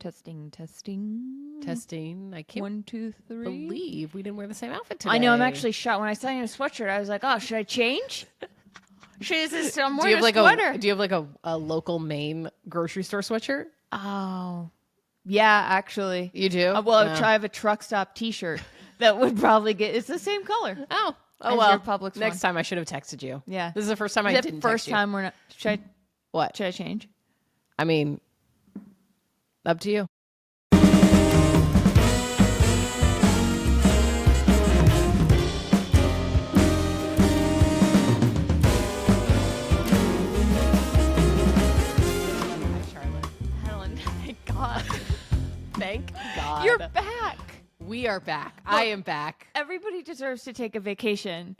Testing. I can't 1, 2, 3. believe we didn't wear the same outfit today. I know. I'm actually shocked. When I saw you in a sweatshirt, I was like, "Oh, should I change? I'm wearing a sweater." Do you have like a local Maine grocery store sweatshirt? Oh, yeah. Actually, You do? I have a truck stop T-shirt that would probably get. It's the same color. Oh as well. your Publix Next one. time I should have texted you. Yeah. This is the first time I Is it didn't first text you. time we're not. Should What? I change? I mean, up to you. Helen, thank God. Thank God. You're back. We are back. I am back. Everybody deserves to take a vacation,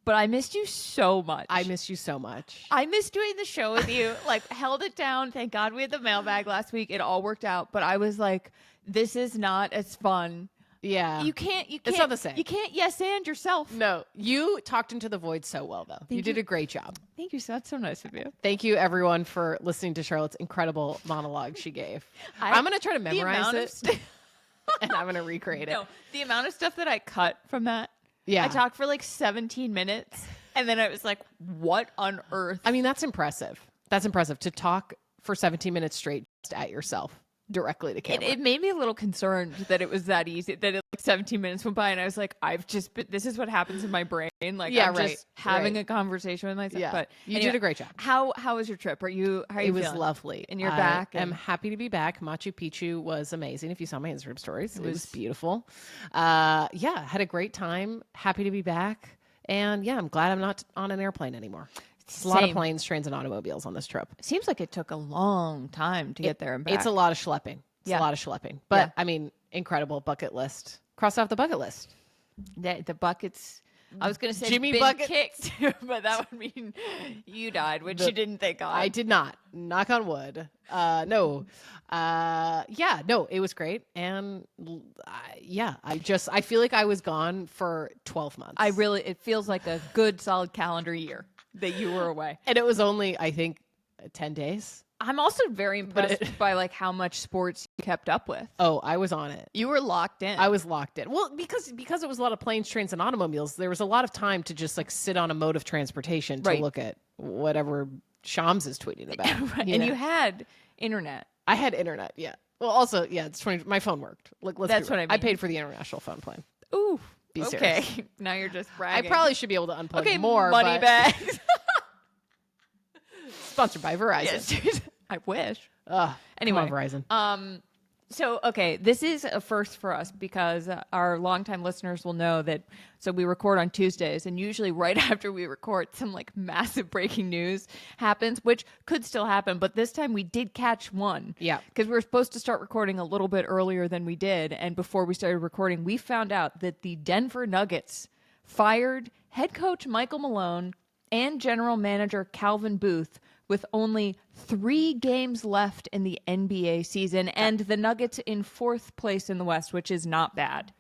but I missed you so much. I miss you so much. I miss doing the show with you. Like, held it down. Thank God we had the mailbag last week. It all worked out. But I was like, this is not as fun. Yeah. You can't. It's not the same. You can't yes and yourself. No, you talked into the void so well, though. You did a great job. Thank you. So that's so nice of you. Thank you, everyone, for listening to Charlotte's incredible monologue she gave. I'm going to try to memorize it, and I'm going to recreate it. No, the amount of stuff that I cut from that. Yeah. I talked for like 17 minutes, and then I was like, what on earth? I mean, that's impressive. That's impressive to talk for 17 minutes straight just at yourself directly to camera. It made me a little concerned that it was that easy, that it, like 17 minutes went by and I was like, this is what happens in my brain. Like, Yeah, I'm right, just having right. a conversation with myself. Yeah. But You anyway, did a great job. How was your trip? How are you It was feeling? lovely. And you're back. I'm and- happy to be back. Machu Picchu was amazing. If you saw my Instagram stories, it was beautiful. Yeah, had a great time. Happy to be back. And yeah, I'm glad I'm not on an airplane anymore. It's a lot of Same. planes, trains, and automobiles on this trip. Seems like it took a long time to get there and back. It's a lot of schlepping. It's Yeah. a lot of schlepping. But Yeah. I mean, incredible bucket list. Cross off the bucket list. The buckets. I was going to say Jimmy been Bucket- kicked, but that would mean you died, which you didn't think on. I did not. Knock on wood. No. Yeah, no, it was great. And I feel like I was gone for 12 months. It feels like a good solid calendar year that you were away. And it was only, I think, 10 days. I'm also very impressed by like how much sports you kept up with. Oh, I was on it. You were locked in. I was locked in. Well, because it was a lot of planes, trains, and automobiles, there was a lot of time to just like sit on a mode of transportation to Right. look at whatever Shams is tweeting about. Right. you And know? you had internet. I had internet, yeah. Well, also, yeah, it's 20. My phone worked. Like, let's That's be real. what I mean. I paid for the international phone plan. Ooh. Be okay. serious. Now you're just I bragging. probably should be able to unplug okay, more. money but bags. Sponsored by Verizon. Yes. I wish. Ugh, Anyway, come on, Verizon. So, okay, this is a first for us because our longtime listeners will know that. So we record on Tuesdays, and usually right after we record, some like massive breaking news happens, which could still happen. But this time we did catch one. Yeah. Because we were supposed to start recording a little bit earlier than we did. And before we started recording, we found out that the Denver Nuggets fired head coach Michael Malone and general manager Calvin Booth with only 3 games left in the NBA season, and the Nuggets in 4th place in the West, which is not bad.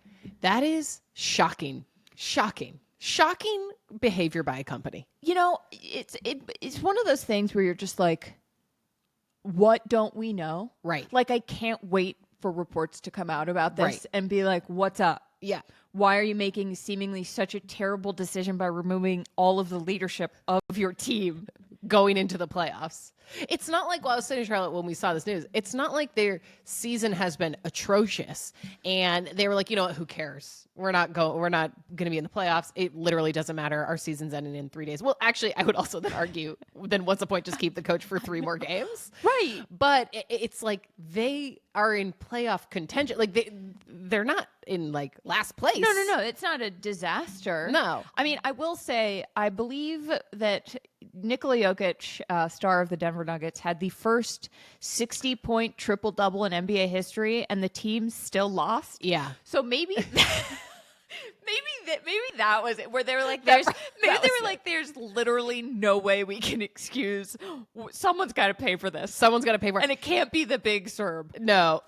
That is shocking. Shocking behavior by a company. You know, it's one of those things where you're just like, what don't we know? Right. Like, I can't wait for reports to come out about this Right. and be like, what's up? Yeah. Why are you making seemingly such a terrible decision by removing all of the leadership of your team? Going into the playoffs. It's not like, well, I was saying to Charlotte when we saw this news, it's not like their season has been atrocious and they were like, you know what, who cares? We're not going to be in the playoffs. It literally doesn't matter. Our season's ending in 3 days. Well, actually, I would also then argue, then what's the point? Just keep the coach for 3 more games. Right. But it's like they are in playoff contention. Like they're not in like last place. No. It's not a disaster. No. I mean, I will say, I believe that Nikola Jokic, star of the Denver Nuggets, had the first 60-point triple-double in NBA history, and the team still lost. Yeah. So maybe... Maybe that was it, where they were like, there's literally no way we can excuse. Someone's got to pay for this. Someone's got to pay for it. And it can't be the big Serb. No.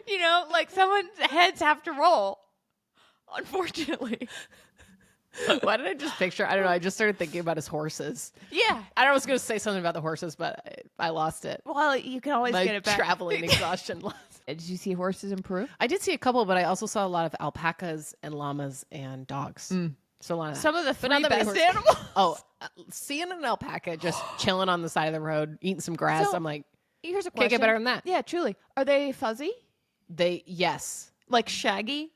You know, like someone's heads have to roll. Unfortunately. Why did I just picture? I don't know. I just started thinking about his horses. Yeah. I was going to say something about the horses, but I lost it. Well, you can always My get it back. traveling exhaustion lost. Did you see horses in Peru? I did see a couple, but I also saw a lot of alpacas and llamas and dogs. So a lot of that. Some of the But not three that many best horses. animals. Oh, seeing an alpaca just chilling on the side of the road, eating some grass. So- I'm like, Here's a question. can't get better than that. Yeah, truly. Are they fuzzy? Yes. Like shaggy?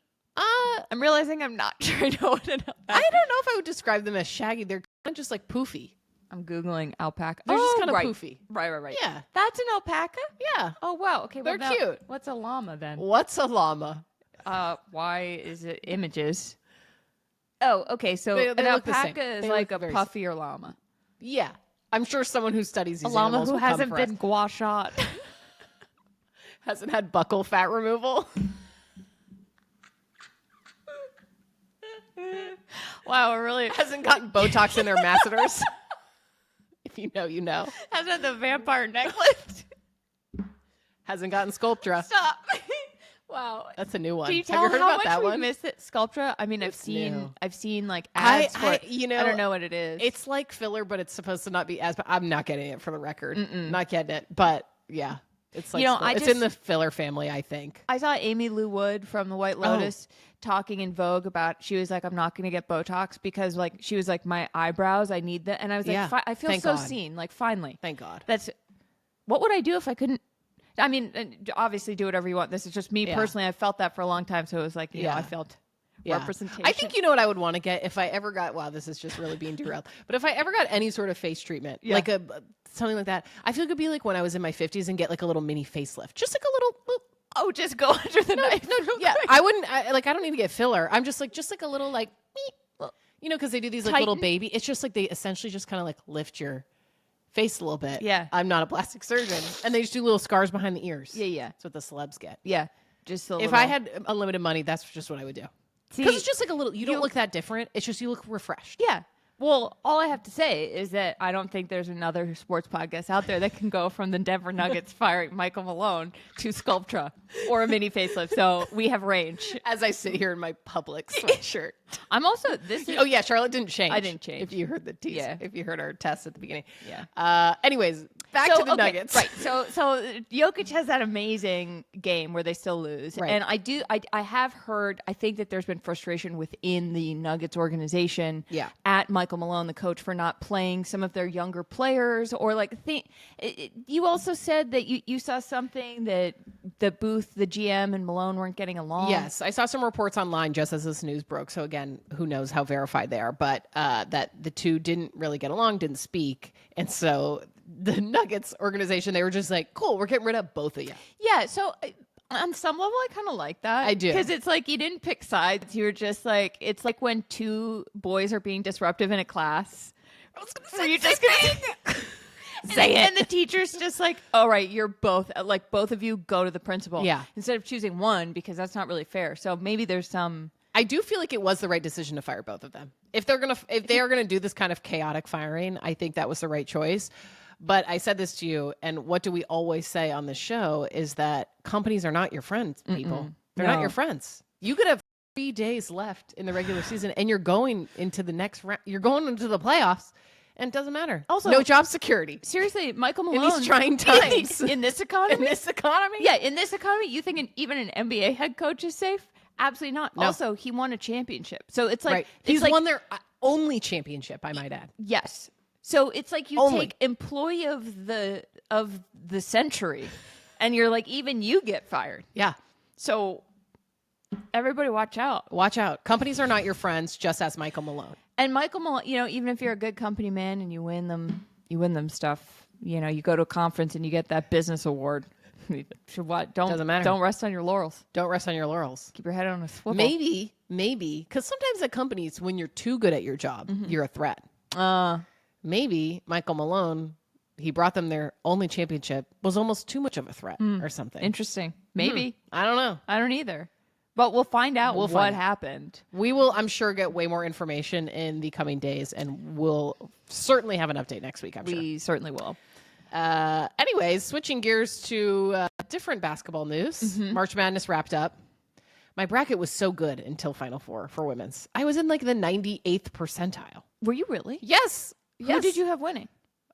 I'm realizing I'm not sure I know what an alpaca. I don't know if I would describe them as shaggy. They're kind of just like poofy. I'm Googling alpaca. They're just kind of right. poofy. Right. Yeah. That's an alpaca? Yeah. Oh, wow. Okay, well, They're cute. What's a llama then? What's a llama? Why is it images? Oh, okay. So They an look the same. alpaca is They like look a very puffier llama. Yeah. I'm sure someone who studies A these llama animals who will come hasn't for been us. gua shot. Hasn't had buccal fat removal. Wow, we're really Hasn't gotten Botox in their masseters. If you know, you know. hasn't the vampire necklace. Hasn't gotten Sculptra. Stop. Wow. That's a new one. Can you Have tell you heard how about much that we one? miss it? Sculptra. I mean, It's new. I've seen like I- ads for I- it. you know, I don't know what it is. It's like filler, but it's supposed to not be as. But I'm not getting it for the record. Not getting it. But yeah, it's like You know, it's in the filler family. I think. I saw Amy Lou Wood from the White Lotus talking in Vogue about. She was like, "I'm not going to get Botox because like she was like my eyebrows. I need that." And I was like, Yeah. I feel Thank so God. seen. Like finally, Thank God. that's what would I do if I couldn't? I mean, obviously, do whatever you want. This is just me Yeah. personally. I felt that for a long time, so it was like, you know, Yeah. I felt Yeah. representation. I think you know what I would want to get if I ever got. Wow, this is just really being derailed. But if I ever got any sort of face treatment, Yeah. like something like that, I feel it could be like when I was in my 50s and get like a little mini facelift, just like a little. Oh, just go under the knife. No, Yeah, I wouldn't. I don't need to get filler. I'm just like a little like, meep. You know, because they do these like little Tighten. baby. It's just like they essentially just kind of like lift your face a little bit. Yeah. I'm not a plastic surgeon, and they just do little scars behind the ears. Yeah. That's what the celebs get. Yeah, just a If little. I had unlimited money, that's just what I would do. See, Because it's just like a little. You don't look that different. It's just you look refreshed. yeah. Well, all I have to say is that I don't think there's another sports podcast out there that can go from the Denver Nuggets firing Michael Malone to Sculptra or a mini facelift. So we have range. As I sit here in my public sweatshirt. I'm also this is Oh yeah, Charlotte didn't change. I didn't change. If you heard the tease, Yeah. if you heard our test at the beginning. Yeah. Anyways, back to the okay, Nuggets. Right. So Jokic has that amazing game where they still lose. Right. And I have heard, I think that there's been frustration within the Nuggets organization Yeah. at Michael Malone, the coach, for not playing some of their younger players or like you also said that you saw something that the Booth, the GM and Malone weren't getting along. Yes, I saw some reports online just as this news broke. So again, who knows how verified they are, but that the two didn't really get along, didn't speak, and so the Nuggets organization, they were just like, "Cool, we're getting rid of both of you." Yeah. So on some level, I kind of like that. I do. Because it's like you didn't pick sides. You were just like, it's like when two boys are being disruptive in a class. Were you just gonna say it? And the teacher's just like, all right, you're both, like both of you go to the principal. Yeah. Instead of choosing one, because that's not really fair. So maybe there's some. I do feel like it was the right decision to fire both of them. If they are gonna do this kind of chaotic firing, I think that was the right choice. But I said this to you, and what do we always say on the show is that companies are not your friends, people. They're not No. your friends. You could have 3 days left in the regular season, and you're going into the next round. You're going into the playoffs, and it doesn't matter. Also- no job security Seriously, Michael in Malone. these trying times. in this in economy? this economy. Yeah, in this economy, you think even an NBA head coach is safe? Absolutely not. No. Also, he won a championship. So it's like, right. it's He's like, won their only championship, I might add. yes. So it's like you Only. take employee of the century and you're like, even you get fired. Yeah. So everybody watch out. Watch out. Companies are not your friends, just as Michael Malone. And Michael Malone, you know, even if you're a good company man and you win them stuff, you know, you go to a conference and you get that business award. What? Doesn't matter. Don't rest on your laurels. Don't rest on your laurels. Keep your head on a swivel. Maybe, because sometimes at companies, when you're too good at your job, you're a threat. Maybe Michael Malone, he brought them their only championship, was almost too much of a threat or something. Interesting. Maybe. I don't know. I don't either. But we'll find out We'll what find out. happened. We will, I'm sure, get way more information in the coming days, and we'll certainly have an update next week, I'm sure. We certainly will. Anyways, switching gears to different basketball news. March Madness wrapped up. My bracket was so good until Final Four for women's. I was in like the 98th percentile. Were you really? Yes. Who did you have winning?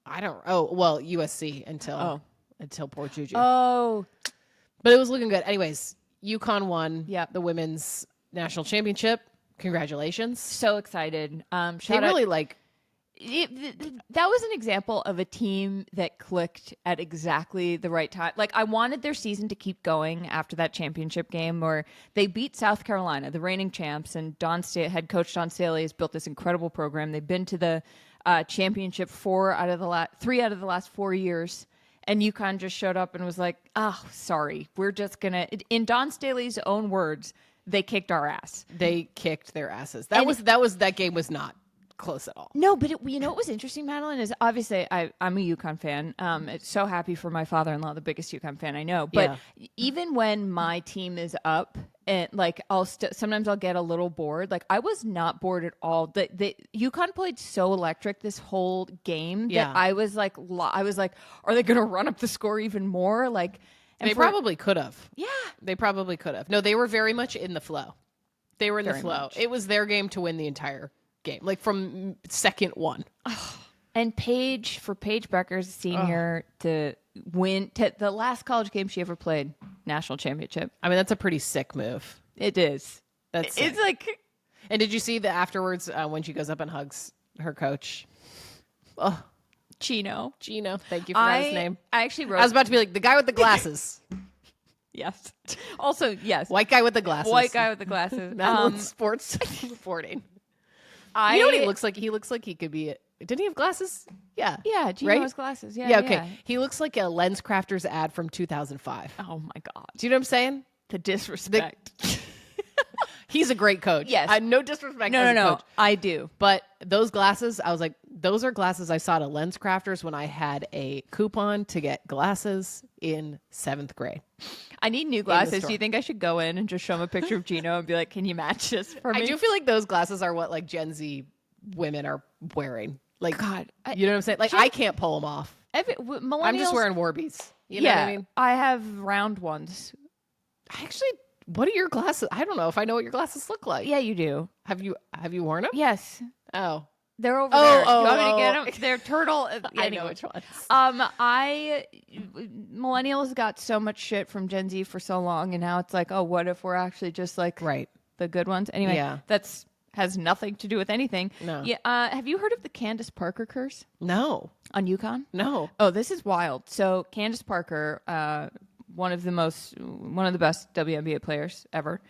I don't. Oh well, USC until poor Juju. Oh, But it was looking good. Anyways, UConn won Yep. the women's national championship. Congratulations. so excited. They Shout out. really like. That was an example of a team that clicked at exactly the right time. Like, I wanted their season to keep going after that championship game where they beat South Carolina, the reigning champs, and head coach Don Staley has built this incredible program. They've been to the championship 3 out of the last 4 years. And UConn just showed up and was like, oh, sorry. We're just going to, in Don Staley's own words, they kicked our ass. They kicked their asses. That game was not close at all. No, but you know what was interesting, Madeline, is obviously I'm a UConn fan. It's so happy for my father-in-law, the biggest UConn fan I know. But even when my team is up, and like sometimes I'll get a little bored. Like I was not bored at all. The UConn played so electric this whole game that I was like, are they going to run up the score even more? Like They probably could have. Yeah. They probably could have. No, they were very much in the flow. They were in the flow. much. It was their game to win the entire game, like from second one. And Paige Beckers, senior, to win the last college game she ever played, national championship. I mean, that's a pretty sick move. It is. That's sick. It's like, And did you see the afterwards when she goes up and hugs her coach? Oh, Chino. Gino. Thank you for that his name. I actually wrote. I was about to be like the guy with the glasses. Yes. Also, yes. White guy with the glasses. White guy with the glasses. Sports reporting. I You know what he looks like? He looks like he could be. Didn't he have glasses? Yeah. Yeah, Gino Right? has glasses. Yeah. Yeah. Okay. He looks like a Lens Crafters ad from 2005. Oh my God. Do you know what I'm saying? The disrespect. He's a great coach. Yes. No disrespect. No, as a no, no. coach. I do. But those glasses, I was like, those are glasses I saw at a Lens Crafters when I had a coupon to get glasses in 7th grade. I need new glasses. store. Do you think I should go in and just show him a picture of Gino and be like, can you match this for me? I do feel like those glasses are what like Gen Z women are wearing. Like, God, you know what I'm saying? Like, I can't pull them off. Millennials. I'm just wearing Warbies. You know what I mean? I have round ones. I actually, what are your glasses? I don't know if I know what your glasses look like. Yeah, you do. Have you worn them? Yes. Oh, They're over Oh, there. oh, you want me to oh. get them? They're turtle. I anyway. know which ones. Millennials got so much shit from Gen Z for so long, and now it's like, oh, what if we're actually just like Right. the good ones? Anyway, Yeah. that's has nothing to do with anything. No. Yeah. Have you heard of the Candace Parker curse No, on UConn? no. Oh, this is wild. So Candace Parker, one of the best WNBA players ever.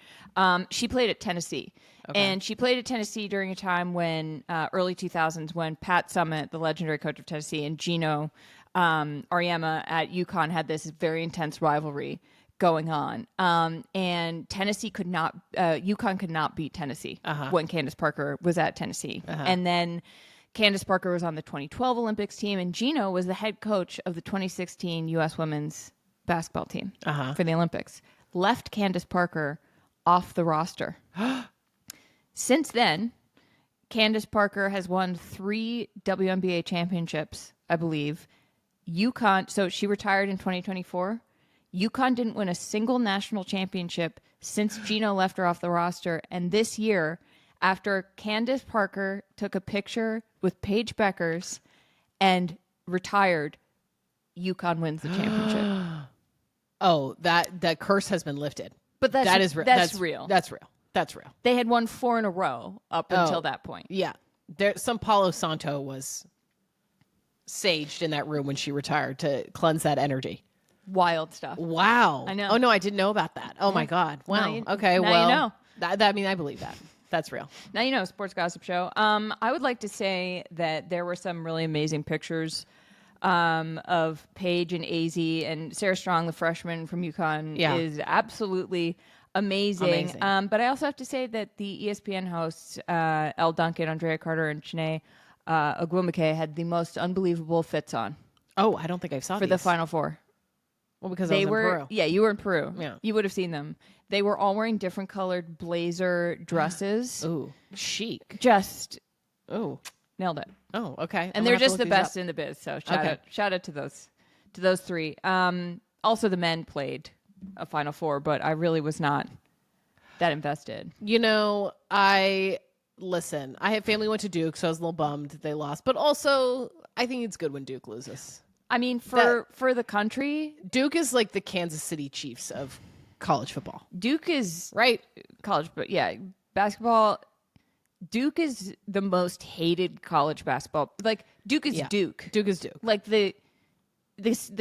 She played at Tennessee, and she played at Tennessee during a time when early 2000s when Pat Summitt, the legendary coach of Tennessee, and Gino Auriemma at UConn had this very intense rivalry going on. And UConn could not beat Tennessee when Candace Parker was at Tennessee. And then Candace Parker was on the 2012 Olympics team, and Gino was the head coach of the 2016 U.S. women's basketball team for the Olympics. Left Candace Parker off the roster. Since then, Candace Parker has won 3 WNBA championships, I believe. UConn, so she retired in 2024. UConn didn't win a single national championship since Gino left her off the roster. And this year, after Candace Parker took a picture with Paige Beckers and retired, UConn wins the championship. Oh, that curse has been lifted. But that's real. That's real. That's real. That's real. They had won 4 in a row up until that point. Yeah. Some Palo Santo was saged in that room when she retired to cleanse that energy. Wild stuff. Wow. I know. Oh, no, I didn't know about that. Oh, my God. Wow. Okay, now well. you know. I mean, I believe that. That's real. Now you know, Sports Gossip Show. I would like to say that there were some really amazing pictures of Paige and AZ, and Sarah Strong, the freshman from UConn, is absolutely amazing. But I also have to say that the ESPN hosts, Elle Duncan, Andrea Carter, and Chiney Ogwumike had the most unbelievable fits on Oh, I don't think I saw for the Final Four. Well, because They I was were, in Peru. yeah, you were in Peru. Yeah. You would have seen them. They were all wearing different colored blazer dresses. Ooh, chic. Just Ooh. nailed it. Oh, okay. And they're just the best in the biz. So Okay. shout out to those 3. Also, the men played a Final Four, but I really was not that invested. I have family who went to Duke, so I was a little bummed that they lost. But also, I think it's good when Duke loses. I mean, for the country, Duke is like the Kansas City Chiefs of college football. Duke is right. College, but yeah, basketball. Duke is the most hated college basketball. Like Duke is Duke. Duke is Duke. Like the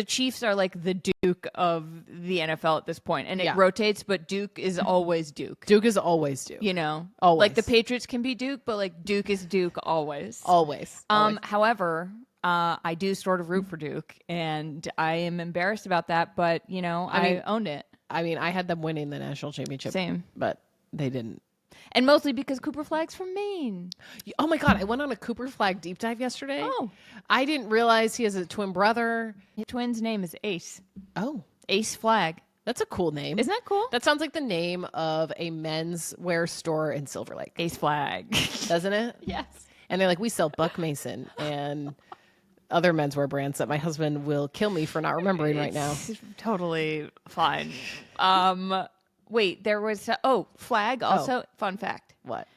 Chiefs are like the Duke of the NFL at this point, and it rotates. But Duke is always Duke. Duke is always Duke. Always. Like the Patriots can be Duke, but like Duke is Duke always. Always. However, I do sort of root for Duke, and I am embarrassed about that. But I owned it. I mean, I had them winning the national championship. Same, but they didn't. And mostly because Cooper Flagg's from Maine. Oh my God. I went on a Cooper Flagg deep dive yesterday. Oh. I didn't realize he has a twin brother. His twin's name is Ace. Oh. Ace Flagg. That's a cool name. Isn't that cool? That sounds like the name of a men's wear store in Silver Lake. Ace Flagg. Doesn't it? Yes. And they're like, we sell Buck Mason and other menswear brands that my husband will kill me for not remembering right now. Totally fine. Wait, there was Flagg also. Fun fact. What?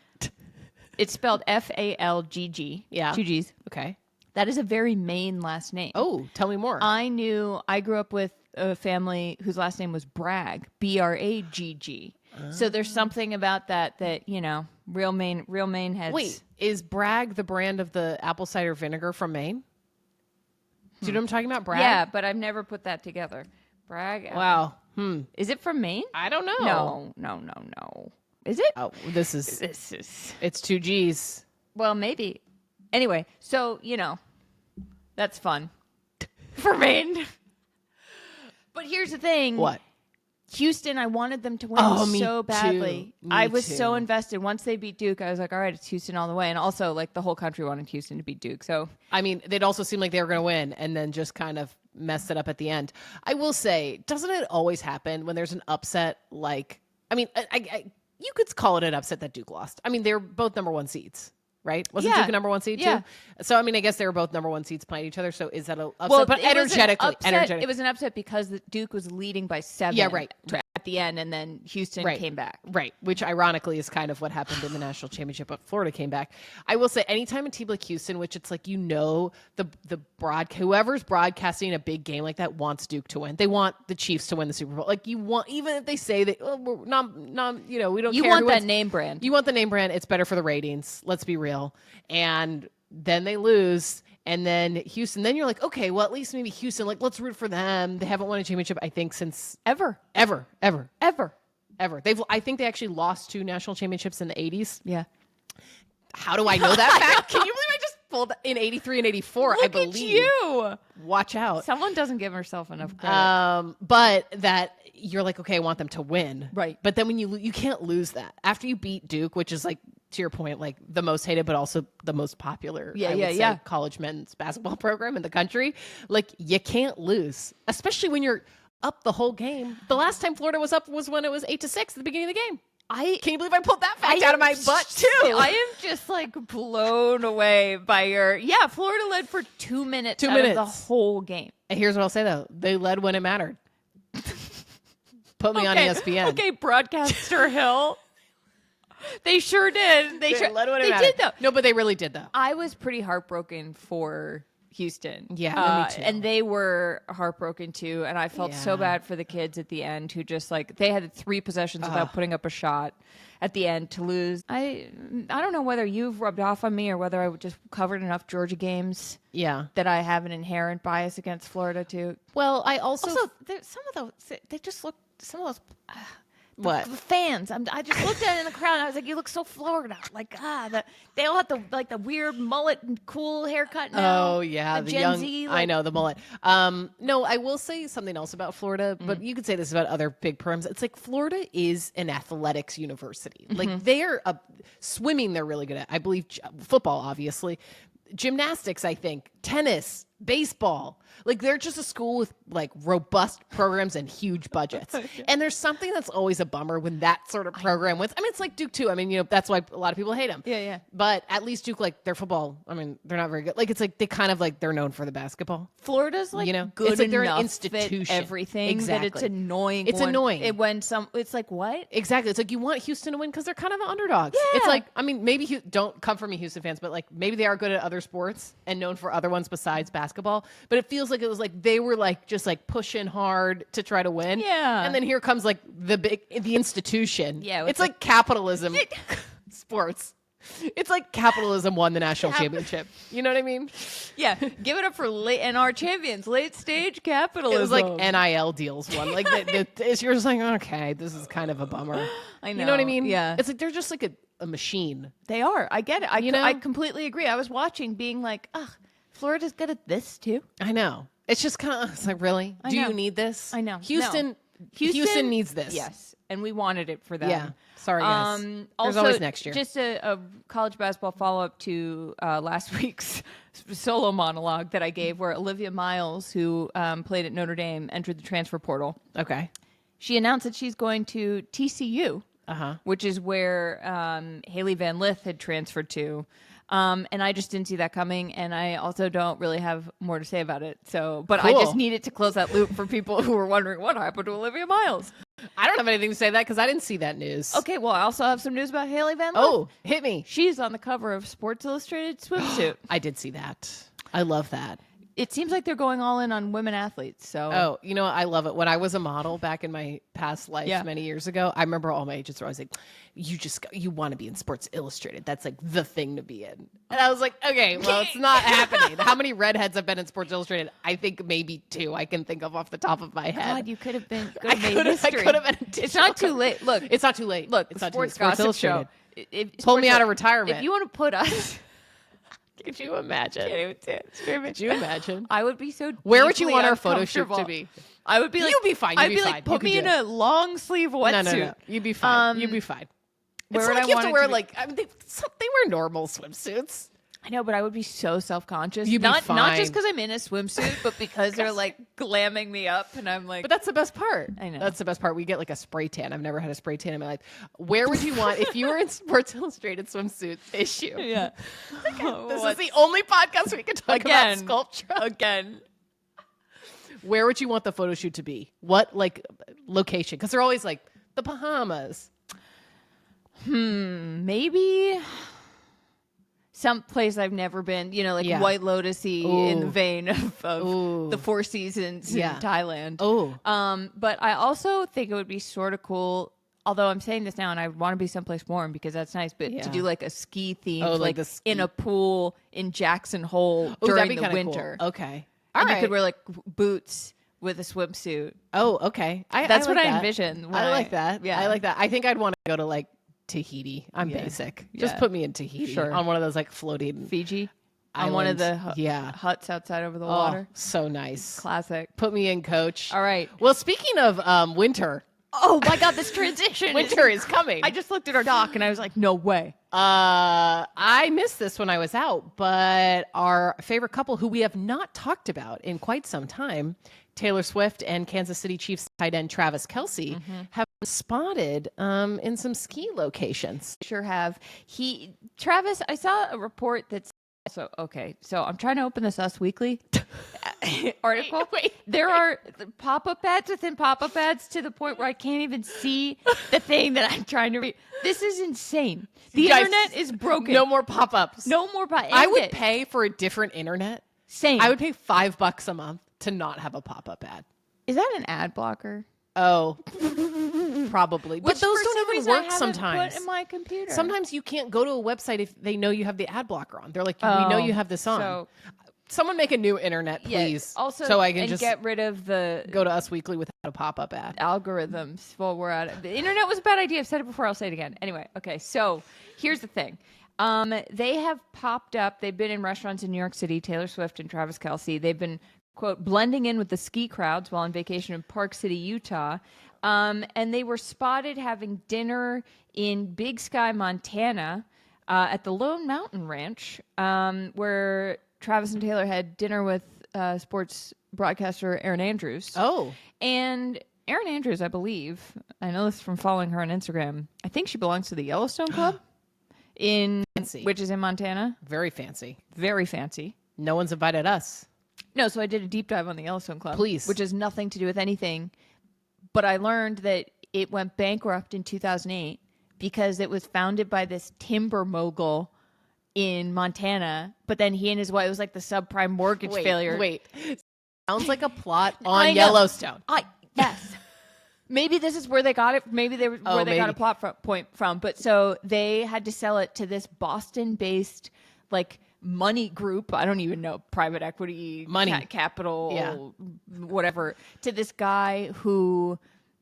It's spelled Falgg. Yeah. 2 G's. Okay. That is a very Maine last name. Oh, tell me more. I grew up with a family whose last name was Bragg, Bragg. So there's something about that real Maine heads. Wait, is Bragg the brand of the apple cider vinegar from Maine? Do you know what I'm talking about, Bragg? Yeah, but I've never put that together. Bragg. Wow. Is it from Maine? I don't know. No. Is it? Oh, this is. It's 2 G's. Well, maybe. Anyway, so that's fun for Maine. But here's the thing. What? Houston, I wanted them to win so badly. Too. I was so invested. Once they beat Duke, I was like, all right, it's Houston all the way. And also, like, the whole country wanted Houston to beat Duke. So, I mean, they'd also seem like they were going to win and then just kind of messed it up at the end. I will say, doesn't it always happen when there's an upset? Like, I mean, you could call it an upset that Duke lost. I mean, they're both number 1 seeds. Right? Wasn't Duke a number 1 seed too? So, I mean, I guess they were both number 1 seeds playing each other. So is that an upset? Well, but energetically. It was an upset because Duke was leading by 7 at the end, and then Houston came back. Right. Which ironically is kind of what happened in the national championship, but Florida came back. I will say anytime a team like Houston, which it's like, whoever's broadcasting a big game like that wants Duke to win. They want the Chiefs to win the Super Bowl. Like even if they say that we're not, we don't care. You want that name brand. You want the name brand. It's better for the ratings. Let's be real. And then they lose, and then Houston. Then you're like, okay, well, at least maybe Houston. Like, let's root for them. They haven't won a championship, I think, since ever. I think they actually lost 2 national championships in the 80s. Yeah. How do I know that fact? Can you believe I just pulled in 83 and 84? Look I believe at you. Watch out. Someone doesn't give herself enough credit. But that you're like, okay, I want them to win. Right. But then when you can't lose that after you beat Duke, which is like, to your point, like the most hated, but also the most popular college men's basketball program in the country. Like, you can't lose, especially when you're up the whole game. The last time Florida was up was when it was 8-6 at the beginning of the game. Can you believe I pulled that fact out of my butt too? I am just like blown away by your Florida led for 2 minutes out of the whole game. And here's what I'll say though. They led when it mattered. Put me on ESPN. Okay, broadcaster Hill. They sure did. They led when it mattered. They did though. No, but they really did though. I was pretty heartbroken for Houston. Yeah, me too. And they were heartbroken too. And I felt so bad for the kids at the end who just like, they had 3 possessions without putting up a shot at the end to lose. I don't know whether you've rubbed off on me or whether I just covered enough Georgia games. Yeah. That I have an inherent bias against Florida too. Well, I also some of those, they just look, some of those. What? The fans. I just looked at it in the crowd and I was like, you look so Florida. Like, they all have the weird mullet and cool haircut now. Oh, yeah. The Gen young, Z. I know, the mullet. No, I will say something else about Florida, but you could say this about other big programs. It's like Florida is an athletics university. Like, they're swimming, they're really good at. I believe football, obviously. Gymnastics, I think. Tennis. baseball. Like they're just a school with like robust programs and huge budgets. And there's something that's always a bummer when that sort of program wins. I mean, it's like Duke too. I mean, that's why a lot of people hate them. Yeah. But at least Duke, like their football, I mean, they're not very good. Like it's like they kind of like they're known for the basketball. Florida's like good it's like they're enough an institution. at everything Exactly. that it's annoying. It's annoying. It's like what? Exactly. It's like you want Houston to win because they're kind of the underdogs. Yeah. It's like, I mean, maybe don't come for me, Houston fans, but like maybe they are good at other sports and known for other ones besides basketball. But it feels like it was like they were like just like pushing hard to try to win. Yeah. And then here comes like the institution. Yeah, It's like capitalism sports. It's like capitalism won the national championship. You know what I mean? Yeah, give it up for our champions, late stage capitalism. It was like NIL deals won. Like you're just like, okay, this is kind of a bummer. I know. You know what I mean? Yeah. It's like they're just like a machine. They are. I get it. You know? I completely agree. I was watching, being like, ugh, Florida's good at this too. I know. It's just kind of, it's like, really? Do know. you need this? I know. Houston needs this. Yes, and we wanted it for them. Yeah. Sorry, guys. There's Also, always next year. Just a college basketball follow-up to last week's solo monologue that I gave, where Olivia Miles, who played at Notre Dame, entered the transfer portal. Okay. She announced that she's going to TCU, which is where Haley Van Lith had transferred to. And I just didn't see that coming, and I also don't really have more to say about it. But I just Cool. needed to close that loop for people who were wondering what happened to Olivia Miles. I don't have anything to say that because I didn't see that news. Okay, well, I also have some news about Haley Van Lith. Oh, hit me. She's on the cover of Sports Illustrated swimsuit. I did see that. I love that. It seems like they're going all in on women athletes. So Oh, you know, I love it. When I was a model back in my past life many years ago, I remember all my agents were always like, you want to be in Sports Illustrated. That's like the thing to be in. And I was like, okay, well, it's not happening. How many redheads have been in Sports Illustrated? I think maybe 2 I can think of off the top of my head. God, you could have been. I could have been. It's not too late. Look, It's not too late. look. it's The not too late. sports gossip show. Pull me out of retirement. If you want to put us, Could you imagine? Could you imagine? I would be so. Where would you deeply want our photo shoot to uncomfortable. be? I would be like, You'd be fine. I'd You'd be be like, fine. put You could me do in it. a long sleeve wetsuit. No. You'd be fine. You'd be fine. Where It's would like I you have want to it wear to be? like, I mean, they wear normal swimsuits. I know, but I would be so self-conscious. You'd be not fine. just because I'm in a swimsuit, but because they're like glamming me up, and I'm like, But that's the best part. I know. That's the best part. We get like a spray tan. I've never had a spray tan in my life. Where would you want if you were in Sports Illustrated swimsuit issue? yeah. This is the only podcast we can talk about sculpture. Again. Where would you want the photo shoot to be? What like location? Because they're always like the Bahamas. Maybe some place I've never been, like Yeah. White Lotus-y in the Ooh. vein of Ooh. the Four Seasons Yeah. in Thailand. Oh, But I also think it would be sort of cool, although I'm saying this now and I want to be someplace warm because that's nice, but Yeah. to do like a ski theme, Oh, like like the ski- in a pool in Jackson Hole that'd during be the kinda winter. Cool. Okay. And All you right. could wear like boots with a swimsuit. Oh, okay. That's like what I that. envision when I like that. Yeah. I like that. I think I'd want to go to like Tahiti. I'm Yeah. basic. Just Yeah. put me in Tahiti Sure. on one of those like floating Fiji on one of the yeah. huts outside over the Oh, water. so nice. Classic. Put me in, coach. All right. Well, speaking of winter, Oh my God, this transition. winter is coming. I just looked at our doc and I was like, no way. I missed this when I was out, but our favorite couple who we have not talked about in quite some time, Taylor Swift and Kansas City Chiefs tight end Travis Kelce, have been spotted in some ski locations. Sure have. Travis, I saw a report that's so I'm trying to open this Us Weekly article. Wait. There are pop-up ads within pop-up ads to the point where I can't even see the thing that I'm trying to read. This is insane. The Guys, internet is broken. No more pop-ups. No more I would pay for a different internet. Same. I would pay $5 a month to not have a pop-up ad. Is that an ad blocker? Oh, probably. But Which those for don't some even reason I work haven't sometimes. Put in my computer. Sometimes you can't go to a website if they know you have the ad blocker on. They're like, we know you have this on. So, Someone make a new internet, yeah, please. also, so I can and just get rid of the go to Us Weekly without a pop-up ad. algorithms while we're at it. The internet was a bad idea. I've said it before. I'll say it again. Anyway, okay. So here's the thing. They have popped up. They've been in restaurants in New York City, Taylor Swift and Travis Kelce. They've been, quote, blending in with the ski crowds while on vacation in Park City, Utah. And they were spotted having dinner in Big Sky, Montana, at the Lone Mountain Ranch, where Travis and Taylor had dinner with sports broadcaster Erin Andrews. Oh, And Erin Andrews, I believe, I know this from following her on Instagram. I think she belongs to the Yellowstone Club, fancy. which is in Montana. Very fancy. Very fancy. No one's invited us. No, so I did a deep dive on the Yellowstone Club. Please. Which has nothing to do with anything. But I learned that it went bankrupt in 2008 because it was founded by this timber mogul in Montana. But then he and his wife, it was like the subprime mortgage failure. Wait. Sounds like a plot I on know. Yellowstone. Yes. Maybe this is where they got it. Maybe they were where they got a plot point from. But so they had to sell it to this Boston-based like money group. I don't even know, private equity, capital, whatever. To this guy who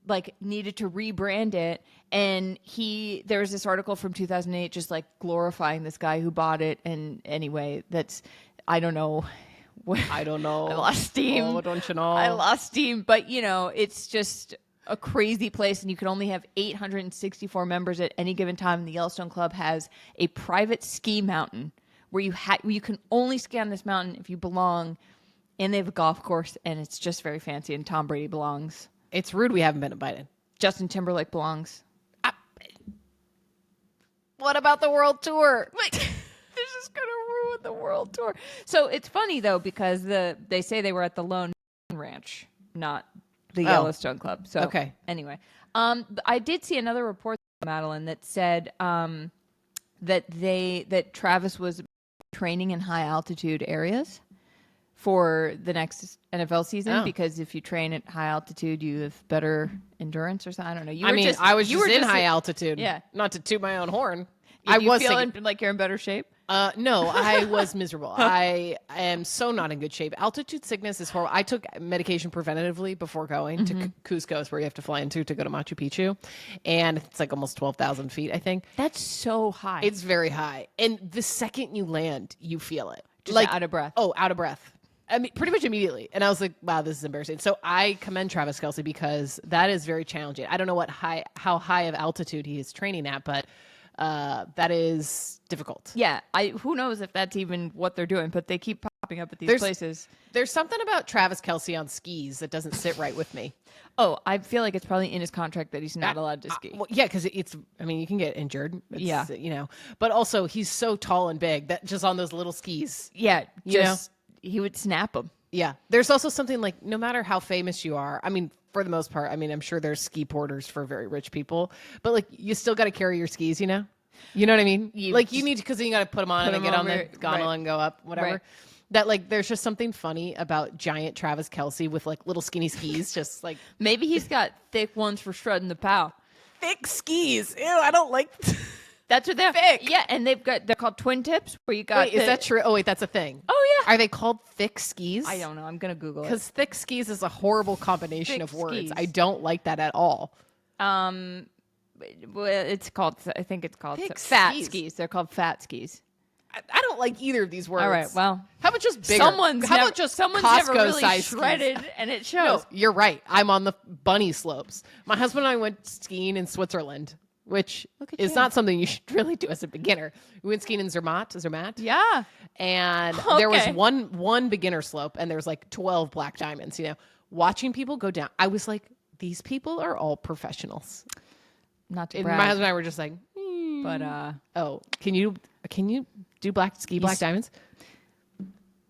like needed to rebrand it, and there was this article from 2008 just like glorifying this guy who bought it. And anyway, I don't know. I don't know. I lost steam. Oh, don't you know? I lost steam. But, it's just a crazy place, and you can only have 864 members at any given time. And the Yellowstone Club has a private ski mountain where you can only ski on this mountain if you belong, and they have a golf course, and it's just very fancy, and Tom Brady belongs. It's rude we haven't been invited. Justin Timberlake belongs. What about the world tour? This is going to ruin the world tour. So it's funny, though, because they say they were at the Lone Ranch, not the Yellowstone Club. So okay. Anyway, I did see another report, Madeline, that said that Travis was training in high altitude areas for the next NFL season because if you train at high altitude, you have better endurance or something. I don't know. I was just in high altitude. Yeah. Not to toot my own horn. I was feeling like you're in better shape. No, I was miserable. I am so not in good shape. Altitude sickness is horrible. I took medication preventatively before going to Cusco, where you have to fly into to go to Machu Picchu. And it's like almost 12,000 feet, I think. That's so high. It's very high. And the second you land, you feel it. Just out of breath. Oh, out of breath. I mean, pretty much immediately. And I was like, wow, this is embarrassing. So I commend Travis Kelce because that is very challenging. I don't know how high of altitude he is training at, but that is difficult. Yeah. Who knows if that's even what they're doing, but they keep popping up at these places. There's something about Travis Kelce on skis that doesn't sit right with me. Oh, I feel like it's probably in his contract that he's not allowed to ski. Well, yeah, because you can get injured. But also he's so tall and big that just on those little skis. Yeah. He would snap them. Yeah. There's also something like, no matter how famous you are, I mean, for the most part, I mean, I'm sure there's ski porters for very rich people, but like, you still got to carry your skis, You know what I mean? You need to, because you got to put them on and then get on the gondola and go up, whatever. Right. That like, there's just something funny about giant Travis Kelce with like little skinny skis, just like. Maybe he's got thick ones for shredding the pow. Thick skis. Ew, I don't like. That's what they're thick. Yeah, and they're called twin tips where you got. Wait, is that true? Oh wait, that's a thing. Oh yeah. Are they called thick skis? I don't know. I'm gonna Google it. Because thick skis is a horrible combination thick of words. skis. I don't like that at all. Well, it's called. I think it's called thick fat skis. They're called fat skis. I don't like either of these words. All right. Well, how about just bigger? Someone's never really size shredded, skis? and it shows. No, you're right. I'm on the bunny slopes. My husband and I went skiing in Switzerland, which is not something you should really do as a beginner. We went skiing in Zermatt. Yeah. And there was one beginner slope, and there's like 12 black diamonds. Watching people go down, I was like, these people are all professionals. Not to and brag. my husband and I were just like, but can you do black diamonds?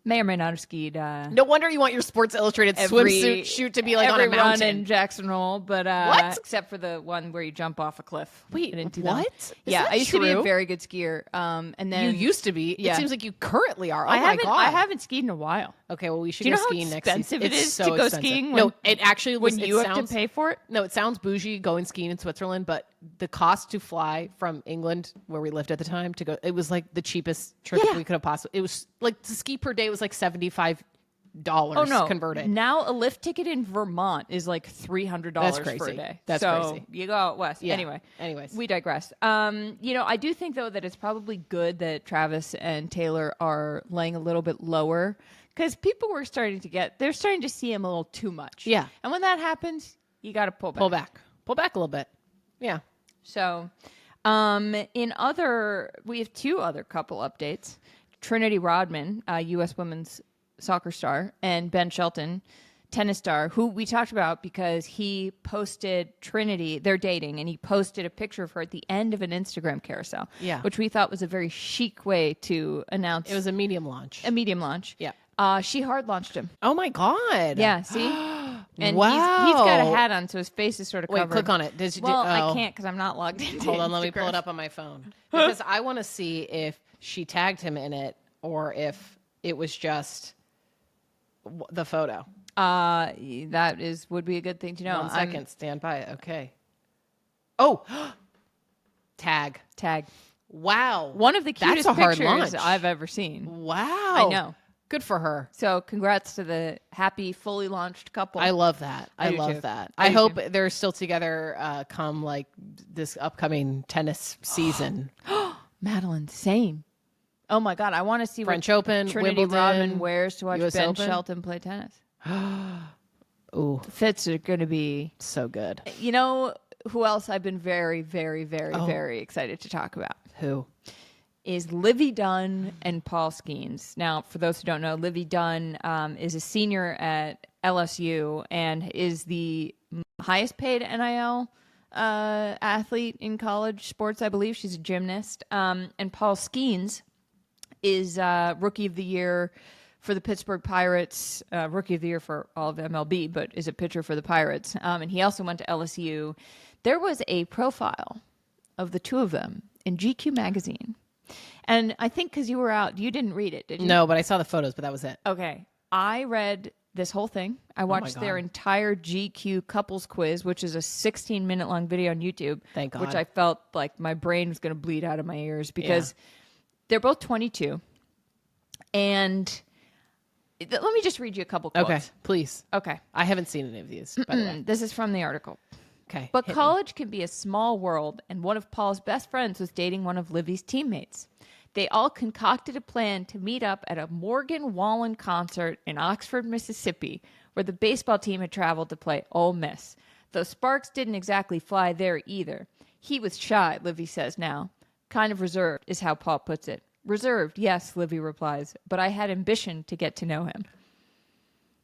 May or may not have skied. No wonder you want your Sports Illustrated swimsuit shoot to be like on a mountain. Run in Jackson Hole, but what? Except for the one where you jump off a cliff. Wait, I didn't do what? That. Yeah, I used to be a very good skier. And then you used to be. Yeah. It seems like you currently are. Oh my God! I haven't skied in a while. Okay, well we should go skiing next season. Expensive it is so to go expensive. skiing. No, it actually was. When you have to pay for it. No, it sounds bougie going skiing in Switzerland, but the cost to fly from England, where we lived at the time, to go, it was like the cheapest trip we could have possibly. It was like to ski per day was like $75 converted. Now a lift ticket in Vermont is like $300 for a day. That's crazy. You go out west. Yeah. Anyways, we digress. I do think though that it's probably good that Travis and Taylor are laying a little bit lower because people were starting to see him a little too much. Yeah. And when that happens, you got to pull back. Pull back a little bit. Yeah. So, we have two other couple updates. Trinity Rodman, U.S. women's soccer star, and Ben Shelton, tennis star, who we talked about because he posted Trinity, they're dating, and he posted a picture of her at the end of an Instagram carousel, Yeah. which we thought was a very chic way to announce It was a medium launch. a medium launch. Yeah. She hard launched him. Oh my God. Yeah, see? And Wow. he's got a hat on, so his face is sort of Wait, covered. click on it. Well, I can't because I'm not logged in. Hold on, let me pull it up on my phone. Because I want to see if she tagged him in it or if it was just the photo. That would be a good thing to know. 1 second, stand by. Okay. Oh, tag. Tag. Wow. One of the cutest That's a hard pictures launch. I've ever seen. Wow. I know. Good for her. So congrats to the happy, fully launched couple. I love that. I do love too. that. I I do hope too. they're still together come like this upcoming tennis season. Madeline, same. Oh my God, I want to see French what Open, Trinity Wimbledon, Rodman wears to watch US Ben Open. Shelton play tennis. Ooh, The fits are going to be. so good. You know who else I've been very, very, very, Oh. very excited to talk about? Who? Is Livy Dunn and Paul Skeens. Now, for those who don't know, Livy Dunn is a senior at LSU and is the highest paid NIL athlete in college sports, I believe. She's a gymnast. And Paul Skeens is Rookie of the Year for the Pittsburgh Pirates, Rookie of the Year for all of MLB, but is a pitcher for the Pirates. And he also went to LSU. There was a profile of the two of them in GQ magazine. And I think because you were out, you didn't read it, did you? No, but I saw the photos, but that was it. Okay. I read this whole thing. I watched their God. entire GQ couples quiz, which is a 16-minute long video on YouTube. Thank God. Which I felt like my brain was going to bleed out of my ears because they're both 22. And let me just read you a couple quotes. Okay, please. Okay. I haven't seen any of these, by the way. This is from the article. Okay. But hit me. college can be a small world, and one of Paul's best friends was dating one of Livy's teammates. They all concocted a plan to meet up at a Morgan Wallen concert in Oxford, Mississippi, where the baseball team had traveled to play Ole Miss. Though sparks didn't exactly fly there either. He was shy, Livy says now. Kind of reserved, is how Paul puts it. Reserved, yes, Livy replies, but I had ambition to get to know him.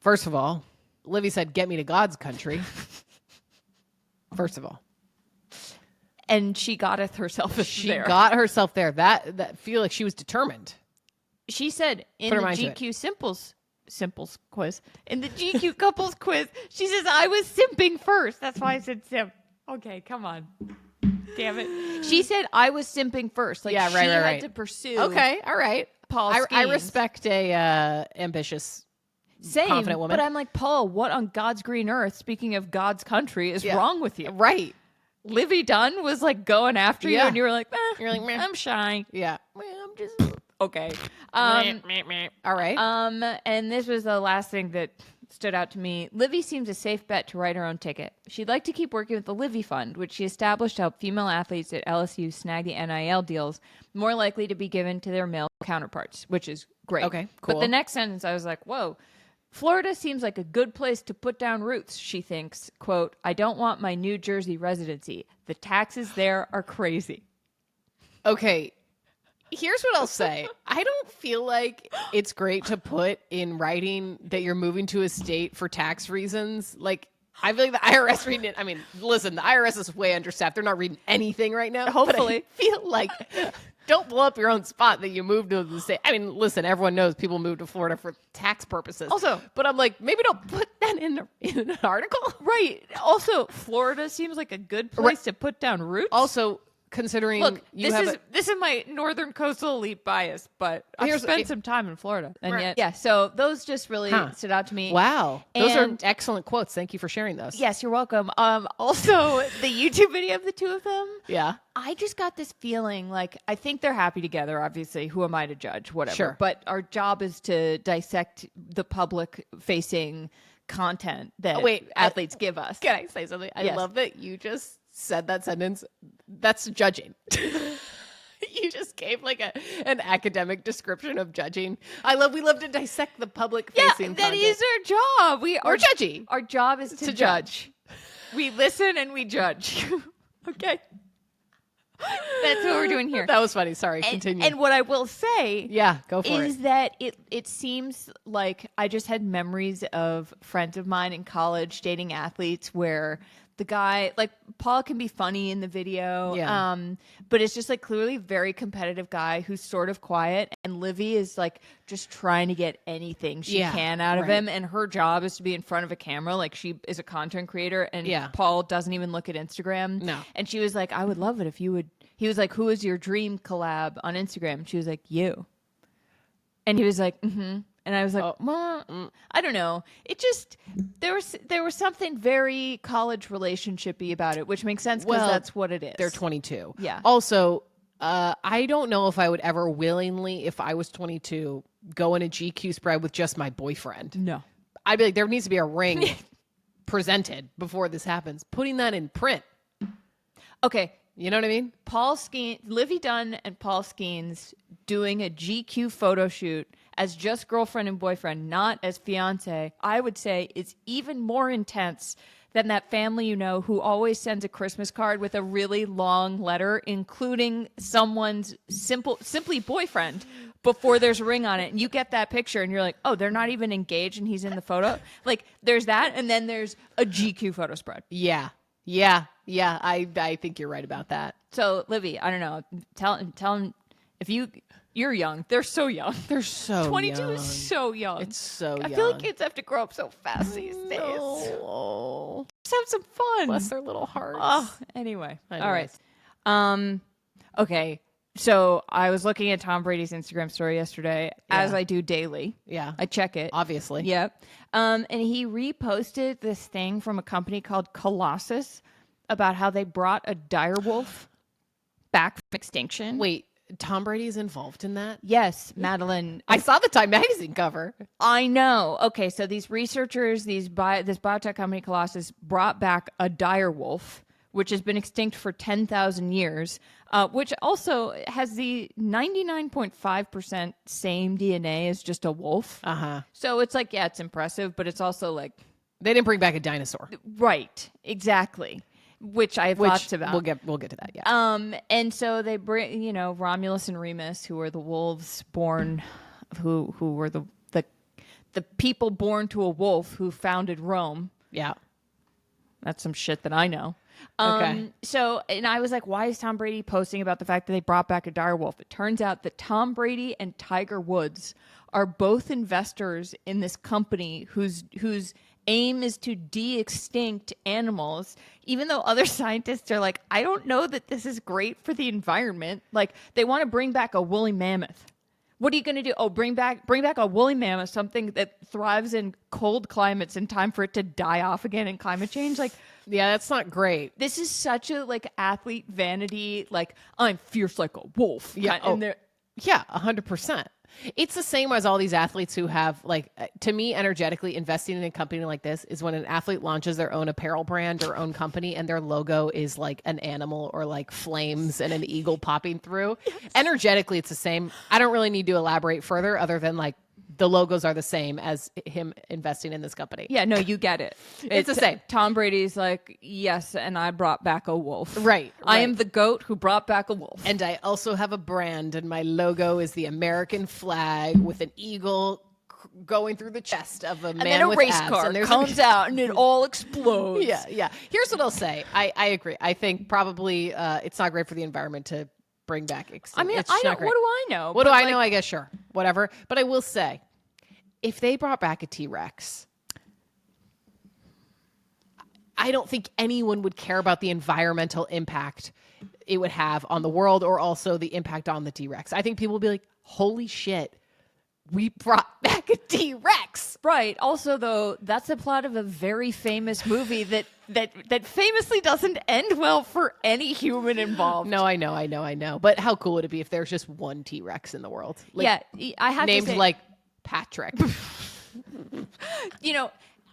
First of all, Livy said, "Get me to God's country." First of all, And she gotteth herself she there. got herself there. That feel like she was determined. She said in Put her the mind to it. GQ Simples quiz, in the GQ couples quiz, she says, I was simping first. That's why I said simp. Okay, come on. Damn it. She said I was simping first. Like Yeah, she right, had right. to pursue Okay, all right. Paul I Skeens. respect a ambitious. Same, confident woman. but I'm like, Paul, what on God's green earth, speaking of God's country, is Yeah. wrong with you? Right. Livy Dunn was like going after you Yeah. and you were like, You're like, meh. I'm shy. Yeah. Well, I'm just okay. All right. And this was the last thing that stood out to me. Livy seems a safe bet to write her own ticket. She'd like to keep working with the Livy Fund, which she established to help female athletes at LSU snag the NIL deals more likely to be given to their male counterparts, which is great. Okay, But cool. the next sentence, I was like, whoa. Florida seems like a good place to put down roots, she thinks. Quote, I don't want my New Jersey residency. The taxes there are crazy. Okay. Here's what I'll say. I don't feel like it's great to put in writing that you're moving to a state for tax reasons. Like, I feel like the IRS reading it. I mean, listen, the IRS is way understaffed. They're not reading anything right now. Hopefully. But I feel like don't blow up your own spot that you moved to the state. I mean, listen, everyone knows people move to Florida for tax purposes. Also- but I'm like, maybe don't put that in an article. Right. Also, Florida seems like a good place to put down roots. Also, considering Look, you have this is my northern coastal elite bias, but I've Here's- spent some time in Florida, and Right. yet, yeah. So those just really Huh. stood out to me. wow, those are And- excellent quotes. Thank you for sharing those. Yes, you're welcome. Also, the YouTube video of the two of them, Yeah. I just got this feeling like I think they're happy together. Obviously, who am I to judge? Whatever. Sure. But our job is to dissect the public-facing content that athletes give us. Can I say something? I Yes. love that you just said that sentence. That's judging. You just gave like an academic description of judging. We love to dissect the public Yeah, facing that is our job. We're Our judgy. Our job is to To judge. We listen and we judge. Okay. That's what we're doing here. That was funny. Sorry, continue. And what I will say yeah, go for is it. that it seems like I just had memories of friends of mine in college dating athletes where the guy, like, Paul can be funny in the video, Yeah. but it's just like clearly very competitive guy who's sort of quiet, and Livy is like just trying to get anything she Yeah, can out of right. him, and her job is to be in front of a camera, like she is a content creator, and Yeah. Paul doesn't even look at Instagram. No. And she was like, I would love it if you would. He was like, who is your dream collab on Instagram? She was like, you. And he was like, mm-hmm. And I was like, well, I don't know. It just there was something very college relationshipy about it, which makes sense because Well, that's what it is. They're 22. Yeah. Also, I don't know if I would ever willingly, if I was 22, go in a GQ spread with just my boyfriend. No. I'd be like, there needs to be a ring presented before this happens. Putting that in print. Okay. You know what I mean? Paul Skeens, Livy Dunn and Paul Skeens doing a GQ photo shoot as just girlfriend and boyfriend, not as fiance, I would say is even more intense than that family you know who always sends a Christmas card with a really long letter, including someone's simply boyfriend before there's a ring on it. And you get that picture and you're like, oh, they're not even engaged and he's in the photo. Like, there's that. And then there's a GQ photo spread. Yeah. Yeah. Yeah. I think you're right about that. So, Livy, I don't know. Tell him if you're young. They're so young. They're so 22 young. is so young. It's so I young. feel like kids have to grow up so fast these days. Oh, Just have some fun. bless their little hearts. Oh, anyway. All right. Anyways. Okay. So I was looking at Tom Brady's Instagram story yesterday, as Yeah. I do daily. Yeah. I check it. Obviously. Yep. And he reposted this thing from a company called Colossus about how they brought a direwolf back from extinction. Wait, Tom Brady's involved in that? Yes, Madeline. I saw the Time magazine cover. I know. Okay, so these researchers, this biotech company Colossus, brought back a dire wolf, which has been extinct for 10,000 years, which also has the 99.5% same DNA as just a wolf. Uh-huh. So it's like, yeah, it's impressive, but it's also like, They didn't bring back a dinosaur. right, exactly, which I have thoughts about. We'll get to that, yeah. And so they bring, Romulus and Remus, who are the wolves born, who were the people born to a wolf who founded Rome. Yeah. That's some shit that I know. Okay. So, and I was like, why is Tom Brady posting about the fact that they brought back a dire wolf? It turns out that Tom Brady and Tiger Woods are both investors in this company whose aim is to de-extinct animals, even though other scientists are like, I don't know that this is great for the environment. Like, they want to bring back a woolly mammoth. What are you going to do? Oh, bring back a woolly mammoth, something that thrives in cold climates in time for it to die off again in climate change. Like, Yeah, that's not great. this is such a like athlete vanity. Like, I'm fierce like a wolf. Yeah. And they're, Yeah, 100%. It's the same as all these athletes who have, like, to me, energetically investing in a company like this is when an athlete launches their own apparel brand or own company and their logo is like an animal or like flames and an eagle popping through. Yes. Energetically, it's the same. I don't really need to elaborate further other than like the logos are the same as him investing in this company. yeah, no, you get it. It's the same. Tom Brady's like, yes, and I brought back a wolf. Right, I right. am the goat who brought back a wolf. And I also have a brand, and my logo is the American flag with an eagle going through the chest of a man and then a with race abs, car and there's comes out and it all explodes. Yeah, yeah. Here's what I'll say. I agree. I think probably it's not great for the environment to bring back extinct. I mean, It's I not don't. great. What do I know? What do But, I like, know? I guess sure, whatever. But I will say, if they brought back a T-Rex, I don't think anyone would care about the environmental impact it would have on the world or also the impact on the T-Rex. I think people would be like, holy shit, we brought back a T-Rex. Right. Also, though, that's the plot of a very famous movie that famously doesn't end well for any human involved. No, I know. But how cool would it be if there's just one T-Rex in the world? Like, yeah, I have named to say, like Patrick.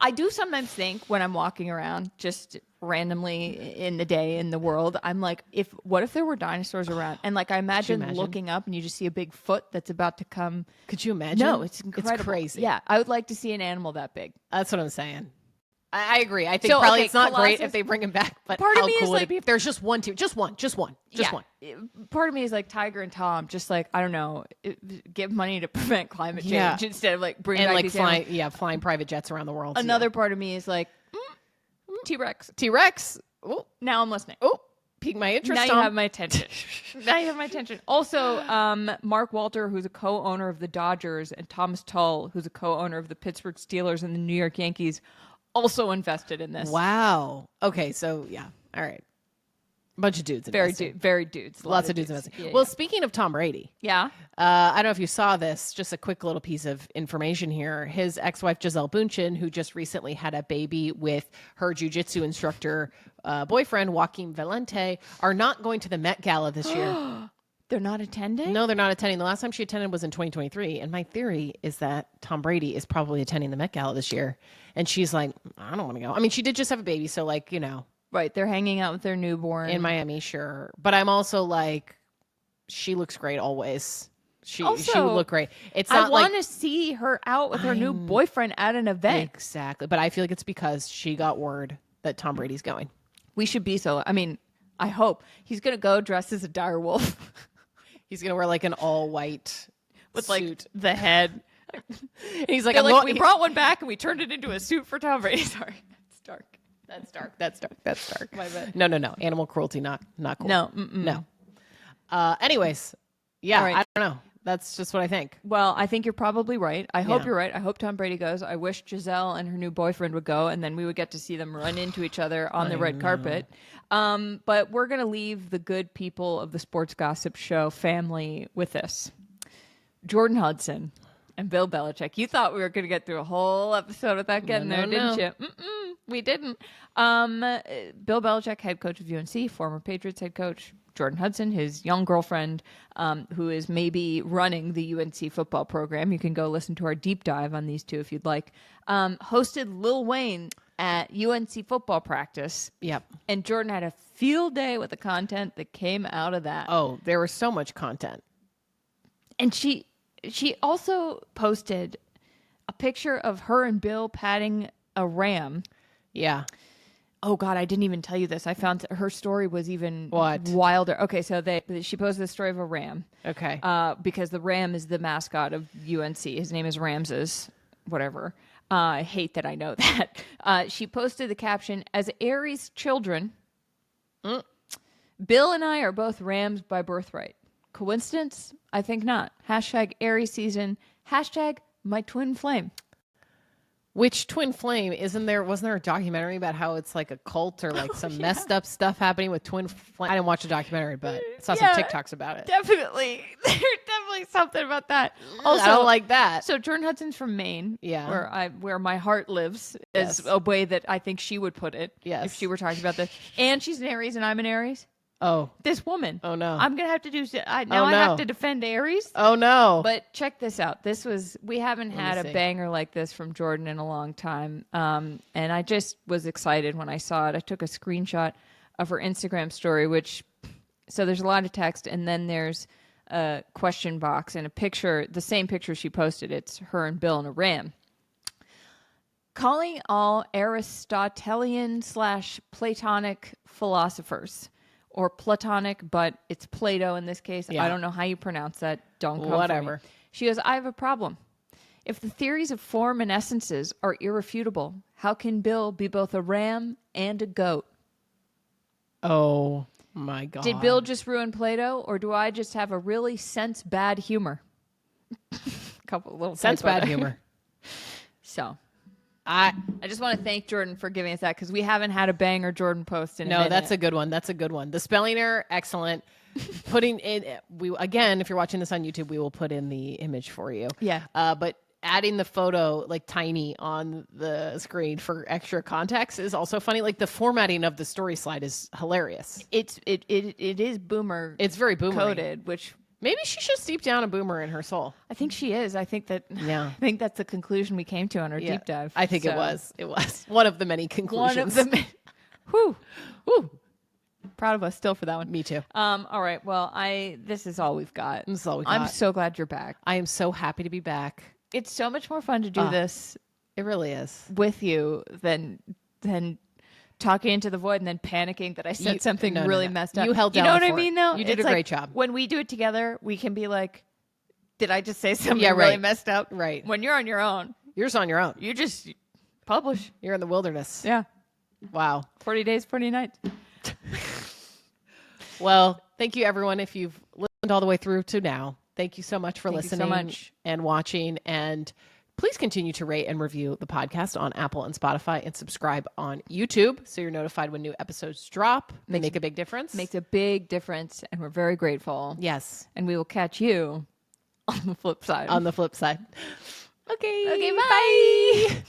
I do sometimes think when I'm walking around just randomly in the day in the world, I'm like, what if there were dinosaurs around? And like, I imagine looking up and you just see a big foot that's about to come. Could you imagine? No, it's incredible. It's crazy. Yeah, I would like to see an animal that big. That's what I'm saying. I agree. I think So, probably okay, it's not great Colossus- if they bring him back, but Part of how me is cool would like- it be if there's just one team? Just one. Part of me is like Tiger and Tom, just like, I don't know, give money to prevent climate change Yeah. instead of like bringing And back like these animals. flying private jets around the world. Another part of me is like, T-Rex. T-Rex. Oh, Now I'm listening. pique my interest. Now you Tom. have my attention. Now you have my attention. Also, Mark Walter, who's a co-owner of the Dodgers, and Thomas Tull, who's a co-owner of the Pittsburgh Steelers and the New York Yankees, also invested in this. Wow. Okay, so yeah. All right. Bunch of dudes. Very investing. very dudes. A lot Lots of dudes investing. Yeah, Well, speaking of Tom Brady, yeah. I don't know if you saw this, just a quick little piece of information here. His ex-wife, Gisele Bündchen, who just recently had a baby with her jiu-jitsu instructor boyfriend, Joaquin Valente, are not going to the Met Gala this year. They're not attending? No, they're not attending. The last time she attended was in 2023. And my theory is that Tom Brady is probably attending the Met Gala this year. And she's like, I don't want to go. I mean, she did just have a baby. So, like, you know, Right. They're hanging out with their newborn. in Miami, sure. But I'm also like, she looks great always. She would Also, look great. It's I not like want to see her out with her new boyfriend at an event. exactly, but I feel like it's because she got word that Tom Brady's going. We should be so. I mean, I hope he's going to go dressed as a dire wolf He's gonna wear like an all white with suit. like the head. And he's like, They're I'm like, going- we brought one back and we turned it into a suit for Tom Brady. Sorry, it's dark. That's dark. That's dark. That's dark. My bad. No. Animal cruelty, not cool. No, No. Anyways, yeah, All right. I don't know. That's just what I think. Well, I think you're probably right. I hope Yeah. you're right. I hope Tom Brady goes. I wish Giselle and her new boyfriend would go, and then we would get to see them run into each other on the red carpet. But we're going to leave the good people of the Sports Gossip Show family with this. Jordan Hudson and Bill Belichick. You thought we were going to get through a whole episode without getting No, there, no, didn't you? We didn't. Bill Belichick, head coach of UNC, former Patriots head coach. Jordan Hudson, his young girlfriend, who is maybe running the UNC football program. You can go listen to our deep dive on these two if you'd like. Hosted Lil Wayne at UNC football practice. Yep. And Jordan had a field day with the content that came out of that. Oh, there was so much content. And she also posted a picture of her and Bill patting a ram. Yeah. Oh God, I didn't even tell you this. I found her story was even What? wilder. Okay, so she posted the story of a ram. Okay. Because the ram is the mascot of UNC. His name is Ramses, whatever. I hate that I know that. She posted the caption, "As Aries children, Bill and I are both Rams by birthright. Coincidence? I think not. Hashtag Aries season. Hashtag my twin flame." Which twin flame wasn't there a documentary about how it's like a cult or like some messed up stuff happening with twin flame? I didn't watch the documentary, but saw some Yeah. TikToks about it. Definitely. There's definitely something about that. Also, I don't like that. So Jordan Hudson's from Maine, Yeah. where my heart lives, is Yes. a way that I think she would put it. Yes. If she were talking about this, and she's an Aries and I'm an Aries. Oh. This woman. Oh, no. I'm gonna have to do. I no. have to defend Aries. Oh no. But check this out. We haven't had a see. banger like this from Jordan in a long time. And I just was excited when I saw it. I took a screenshot of her Instagram story, so there's a lot of text, and then there's a question box and a picture, the same picture she posted. It's her and Bill in a ram. Calling all Aristotelian / Platonic philosophers, or Platonic, but it's Plato in this case. Yeah. I don't know how you pronounce that. Don't come for me. Whatever. She goes, I have a problem. If the theories of form and essences are irrefutable, how can Bill be both a ram and a goat? Oh my God. Did Bill just ruin Plato, or do I just have a really sense bad humor? Couple little sense typo bad there. humor? So I I just want to thank Jordan for giving us that, because we haven't had a banger Jordan post in a No, minute. that's a good one. That's a good one. The spelling error, excellent. Putting in again, if you're watching this on YouTube, we will put in the image for you. Yeah. But adding the photo like tiny on the screen for extra context is also funny. Like the formatting of the story slide is hilarious. it is boomer It's very boomer coded, which Maybe she's just deep down a boomer in her soul. I think she is. I think Yeah. that's the conclusion we came to on our Yeah. deep dive. I think it So, was. It was one of the many conclusions. one of the whew. Woo. Proud of us still for that one. Me too. All right. Well, this is all we've got. This is all we I'm got. so glad you're back. I am so happy to be back. It's so much more fun to do this It really is. with you than then talking into the void and then panicking that I said something no, really no. messed up. You held You down know the what I fort. mean, though? You did It's a great like, job. When we do it together, we can be like, did I just say something Yeah, really right. messed up? Right. When you're on your own, You're just on your own. you just publish. You're in the wilderness. Yeah. Wow. 40 days, 40 nights. Well, thank you, everyone. If you've listened all the way through to now, thank you so much for Thank you so listening much. and watching. And please continue to rate and review the podcast on Apple and Spotify and subscribe on YouTube so you're notified when new episodes drop. They make a big difference. Makes a big difference, and we're very grateful. Yes. And we will catch you on the flip side. On the flip side. Okay. Okay, bye.